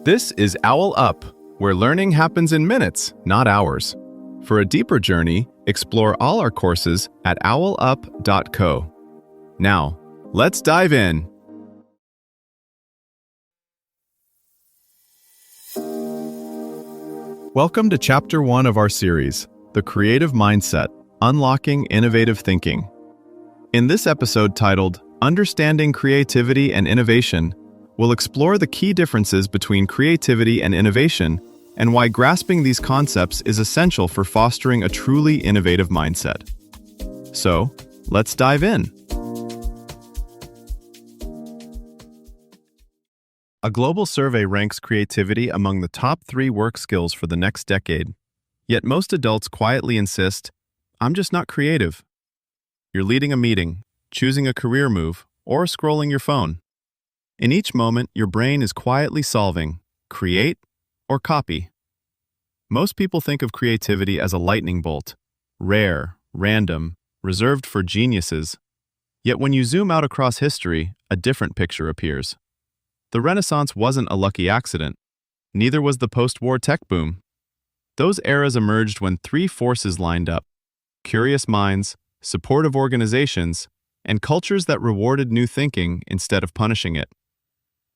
This is OwlUp, where learning happens in minutes, not hours. For a deeper journey, explore all our courses at owlup.co. Now, let's dive in. Welcome to Chapter 1 of our series, The Creative Mindset, Unlocking Innovative Thinking. In this episode titled, Understanding Creativity and Innovation, we'll explore the key differences between creativity and innovation and why grasping these concepts is essential for fostering a truly innovative mindset. So, let's dive in. A global survey ranks creativity among the top 3 work skills for the next decade. Yet most adults quietly insist, "I'm just not creative." You're leading a meeting, choosing a career move, or scrolling your phone. In each moment, your brain is quietly solving, create or copy. Most people think of creativity as a lightning bolt, rare, random, reserved for geniuses. Yet when you zoom out across history, a different picture appears. The Renaissance wasn't a lucky accident. Neither was the post-war tech boom. Those eras emerged when 3 forces lined up: curious minds, supportive organizations, and cultures that rewarded new thinking instead of punishing it.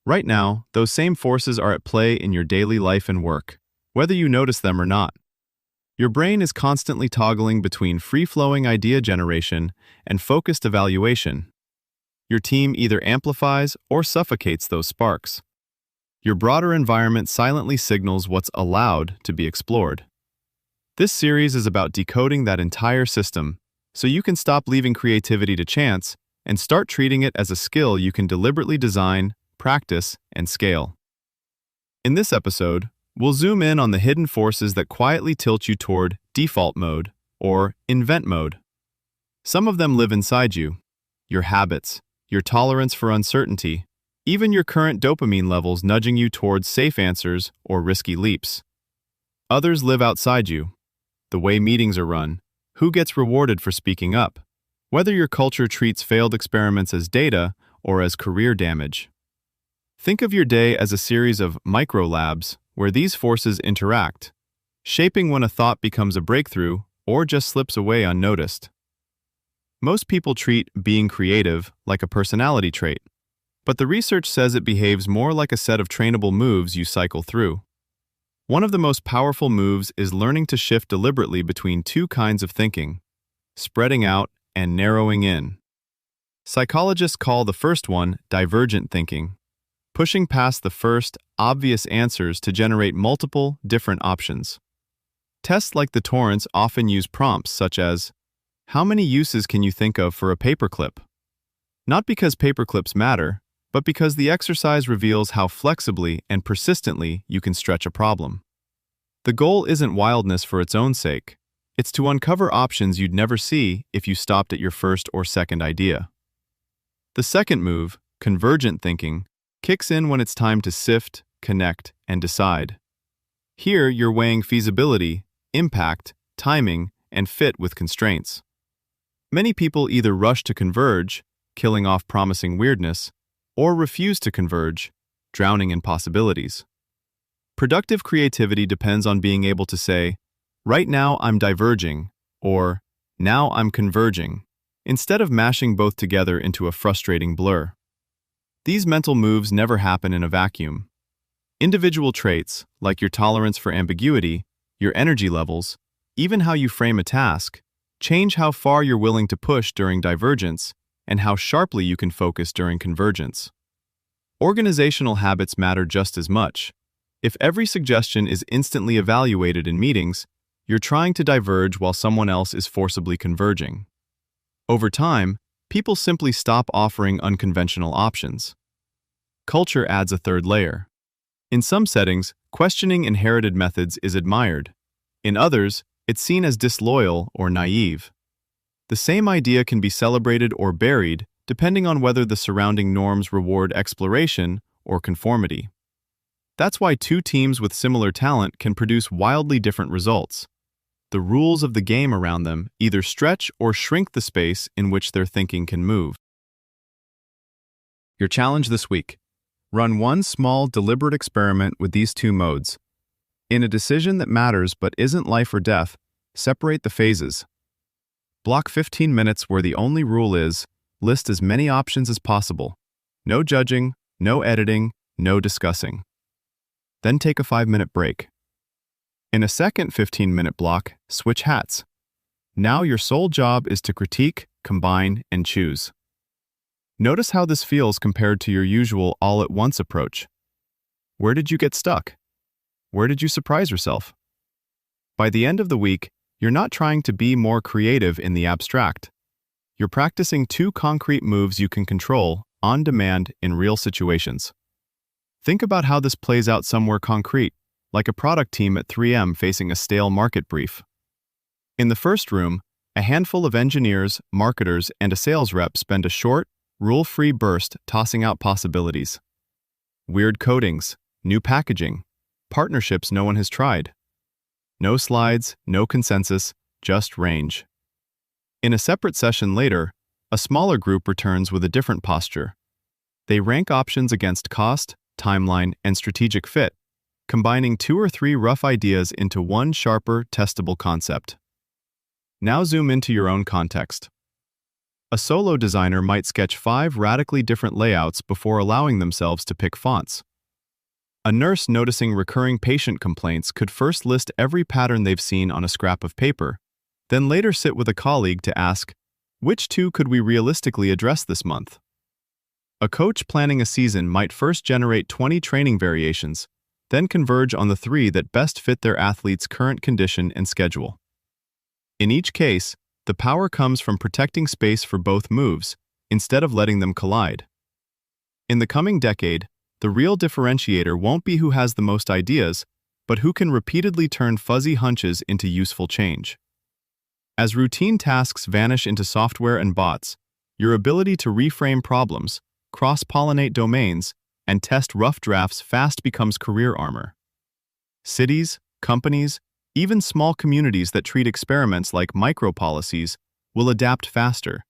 Right now, those same forces are at play in your daily life and work, whether you notice them or not. Your brain is constantly toggling between free-flowing idea generation and focused evaluation. Your team either amplifies or suffocates those sparks. Your broader environment silently signals what's allowed to be explored. This series is about decoding that entire system, so you can stop leaving creativity to chance and start treating it as a skill you can deliberately design, practice, and scale. In this episode, we'll zoom in on the hidden forces that quietly tilt you toward default mode or invent mode. Some of them live inside you: your habits, your tolerance for uncertainty, even your current dopamine levels nudging you towards safe answers or risky leaps. Others live outside you: the way meetings are run, who gets rewarded for speaking up, whether your culture treats failed experiments as data or as career damage. Think of your day as a series of micro-labs where these forces interact, shaping when a thought becomes a breakthrough or just slips away unnoticed. Most people treat being creative like a personality trait, but the research says it behaves more like a set of trainable moves you cycle through. One of the most powerful moves is learning to shift deliberately between 2 kinds of thinking: spreading out and narrowing in. Psychologists call the first one divergent thinking, pushing past the first, obvious answers to generate multiple, different options. Tests like the Torrance often use prompts such as, "How many uses can you think of for a paperclip?" Not because paperclips matter, but because the exercise reveals how flexibly and persistently you can stretch a problem. The goal isn't wildness for its own sake. It's to uncover options you'd never see if you stopped at your first or second idea. The second move, convergent thinking, kicks in when it's time to sift, connect, and decide. Here, you're weighing feasibility, impact, timing, and fit with constraints. Many people either rush to converge, killing off promising weirdness, or refuse to converge, drowning in possibilities. Productive creativity depends on being able to say, "Right now I'm diverging," or "Now I'm converging," instead of mashing both together into a frustrating blur. These mental moves never happen in a vacuum. Individual traits, like your tolerance for ambiguity, your energy levels, even how you frame a task, change how far you're willing to push during divergence and how sharply you can focus during convergence. Organizational habits matter just as much. If every suggestion is instantly evaluated in meetings, you're trying to diverge while someone else is forcibly converging. Over time, people simply stop offering unconventional options. Culture adds a third layer. In some settings, questioning inherited methods is admired. In others, it's seen as disloyal or naive. The same idea can be celebrated or buried depending on whether the surrounding norms reward exploration or conformity. That's why 2 teams with similar talent can produce wildly different results. The rules of the game around them either stretch or shrink the space in which their thinking can move. Your challenge this week: Run one small, deliberate experiment with these two modes. In a decision that matters but isn't life or death, separate the phases. Block 15 minutes where the only rule is, list as many options as possible. No judging, no editing, no discussing. Then take a 5-minute break. In a second 15-minute block, switch hats. Now your sole job is to critique, combine, and choose. Notice how this feels compared to your usual all-at-once approach. Where did you get stuck? Where did you surprise yourself? By the end of the week, you're not trying to be more creative in the abstract. You're practicing 2 concrete moves you can control, on demand, in real situations. Think about how this plays out somewhere concrete, like a product team at 3M facing a stale market brief. In the first room, a handful of engineers, marketers, and a sales rep spend a short, rule-free burst tossing out possibilities. Weird codings, new packaging, partnerships no one has tried. No slides, no consensus, just range. In a separate session later, a smaller group returns with a different posture. They rank options against cost, timeline, and strategic fit, combining 2 or 3 rough ideas into one sharper, testable concept. Now zoom into your own context. A solo designer might sketch 5 radically different layouts before allowing themselves to pick fonts. A nurse noticing recurring patient complaints could first list every pattern they've seen on a scrap of paper, then later sit with a colleague to ask, which 2 could we realistically address this month? A coach planning a season might first generate 20 training variations, then converge on the 3 that best fit their athlete's current condition and schedule. In each case, the power comes from protecting space for both moves, instead of letting them collide. In the coming decade, the real differentiator won't be who has the most ideas, but who can repeatedly turn fuzzy hunches into useful change. As routine tasks vanish into software and bots, your ability to reframe problems, cross-pollinate domains, and test rough drafts fast becomes career armor. Cities, companies, even small communities that treat experiments like micro-policies will adapt faster,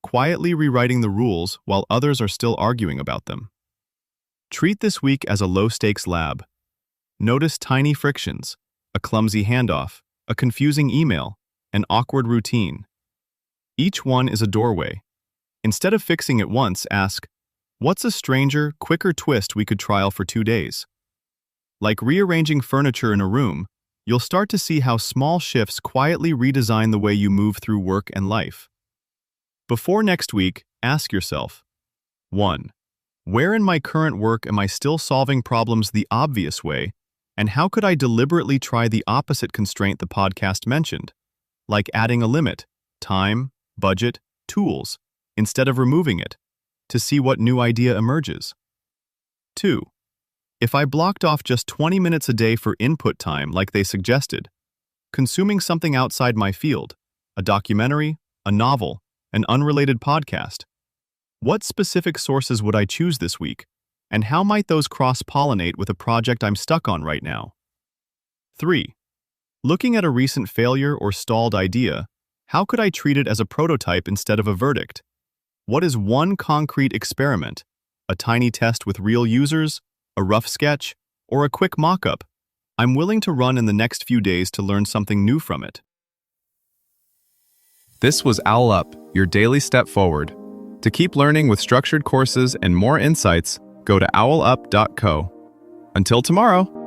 quietly rewriting the rules while others are still arguing about them. Treat this week as a low-stakes lab. Notice tiny frictions, a clumsy handoff, a confusing email, an awkward routine. Each one is a doorway. Instead of fixing it once, ask, what's a stranger, quicker twist we could trial for 2 days? Like rearranging furniture in a room, you'll start to see how small shifts quietly redesign the way you move through work and life. Before next week, ask yourself, 1. Where in my current work am I still solving problems the obvious way, and how could I deliberately try the opposite constraint the podcast mentioned, like adding a limit, time, budget, tools, instead of removing it, to see what new idea emerges? 2. If I blocked off just 20 minutes a day for input time like they suggested, consuming something outside my field, a documentary, a novel, an unrelated podcast, what specific sources would I choose this week, and how might those cross-pollinate with a project I'm stuck on right now? 3. Looking at a recent failure or stalled idea, how could I treat it as a prototype instead of a verdict? What is one concrete experiment, a tiny test with real users, a rough sketch, or a quick mock-up I'm willing to run in the next few days to learn something new from it? This was OwlUp, your daily step forward. To keep learning with structured courses and more insights, go to owlup.co. Until tomorrow!